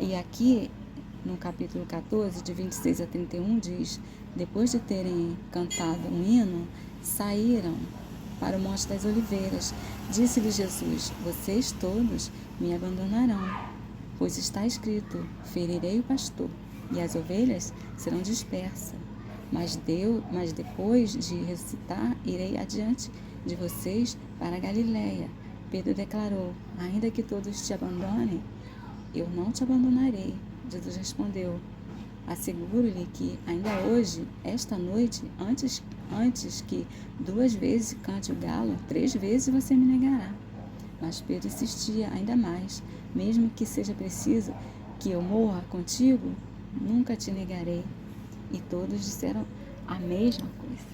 E aqui, no capítulo 14, de 26 a 31, diz: depois de terem cantado um hino, saíram para o Monte das Oliveiras. Disse-lhe Jesus: vocês todos me abandonarão, pois está escrito: ferirei o pastor, e as ovelhas serão dispersas. Mas depois de ressuscitar, irei adiante de vocês para a Galiléia. Pedro declarou: ainda que todos te abandonem, eu não te abandonarei. Jesus respondeu: asseguro-lhe que ainda hoje, esta noite, antes que 2 vezes cante o galo, 3 vezes você me negará. Mas Pedro insistia ainda mais: mesmo que seja preciso que eu morra contigo, nunca te negarei. E todos disseram a mesma coisa.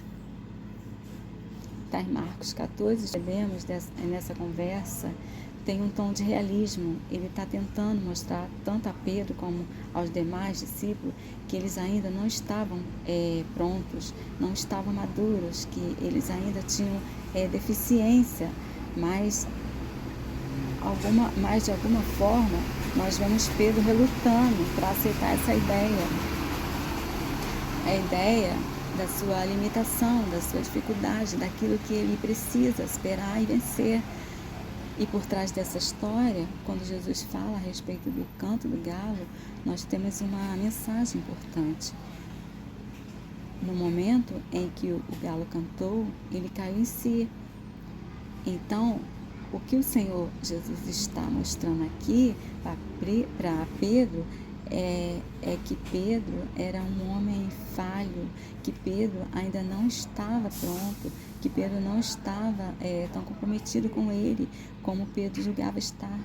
Está em Marcos 14, percebemos nessa conversa, tem um tom de realismo. Ele está tentando mostrar tanto a Pedro como aos demais discípulos que eles ainda não estavam prontos, não estavam maduros, que eles ainda tinham deficiência, mas de alguma forma nós vemos Pedro relutando para aceitar essa ideia. A ideia da sua limitação, da sua dificuldade, daquilo que ele precisa esperar e vencer. E por trás dessa história, quando Jesus fala a respeito do canto do galo, nós temos uma mensagem importante. No momento em que o galo cantou, ele caiu em si. Então, o que o Senhor Jesus está mostrando aqui para Pedro é que Pedro era um homem falho, que Pedro ainda não estava pronto, que Pedro não estava tão comprometido com ele como Pedro julgava estar.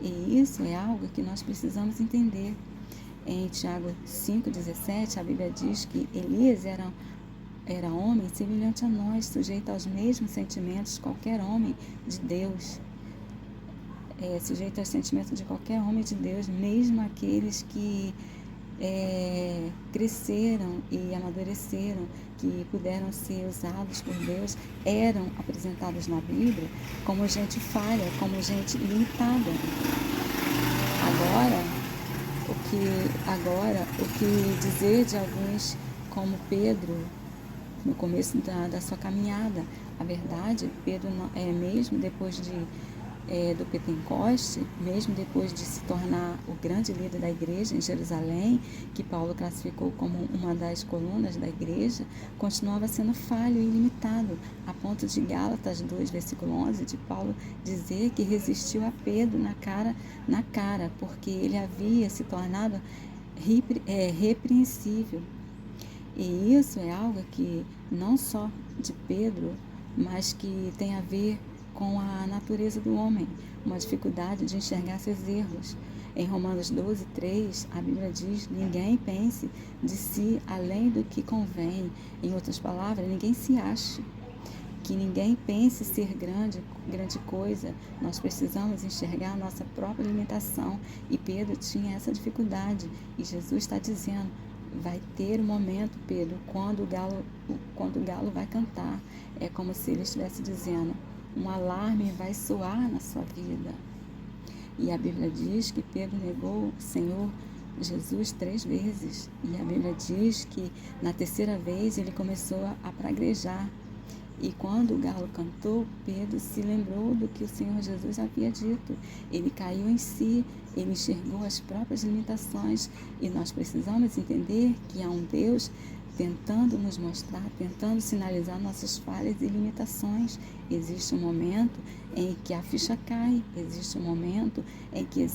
E isso é algo que nós precisamos entender. Em Tiago 5,17, a Bíblia diz que Elias era homem semelhante a nós, sujeito aos mesmos sentimentos de qualquer homem de Deus. Sujeito aos sentimentos de qualquer homem de Deus, mesmo aqueles que cresceram e amadureceram, que puderam ser usados por Deus, eram apresentados na Bíblia como gente falha, como gente limitada. Agora, o que dizer de alguns como Pedro no começo da sua caminhada? A verdade, Pedro, mesmo depois do Pentecoste, mesmo depois de se tornar o grande líder da igreja em Jerusalém, que Paulo classificou como uma das colunas da igreja, continuava sendo falho e limitado, a ponto de Gálatas 2, versículo 11, de Paulo dizer que resistiu a Pedro na cara, porque ele havia se tornado repreensível. E isso é algo que não só de Pedro, mas que tem a ver com a natureza do homem, uma dificuldade de enxergar seus erros. Em Romanos 12, 3, a Bíblia diz: ninguém pense de si além do que convém. Em outras palavras, ninguém se ache. Que ninguém pense ser grande coisa. Nós precisamos enxergar a nossa própria limitação. E Pedro tinha essa dificuldade. E Jesus está dizendo: vai ter um momento, Pedro, quando o galo vai cantar. É como se ele estivesse dizendo: um alarme vai soar na sua vida. E a Bíblia diz que Pedro negou o Senhor Jesus 3 vezes. E a Bíblia diz que na 3ª vez ele começou a praguejar. E quando o galo cantou, Pedro se lembrou do que o Senhor Jesus havia dito. Ele caiu em si, ele enxergou as próprias limitações. E nós precisamos entender que há um Deus tentando nos mostrar, tentando sinalizar nossas falhas e limitações. Existe um momento em que a ficha cai, existe um momento em que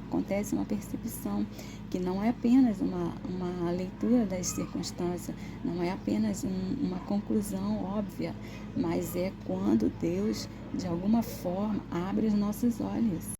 acontece uma percepção, que não é apenas uma leitura das circunstâncias, não é apenas uma conclusão óbvia, mas é quando Deus, de alguma forma, abre os nossos olhos.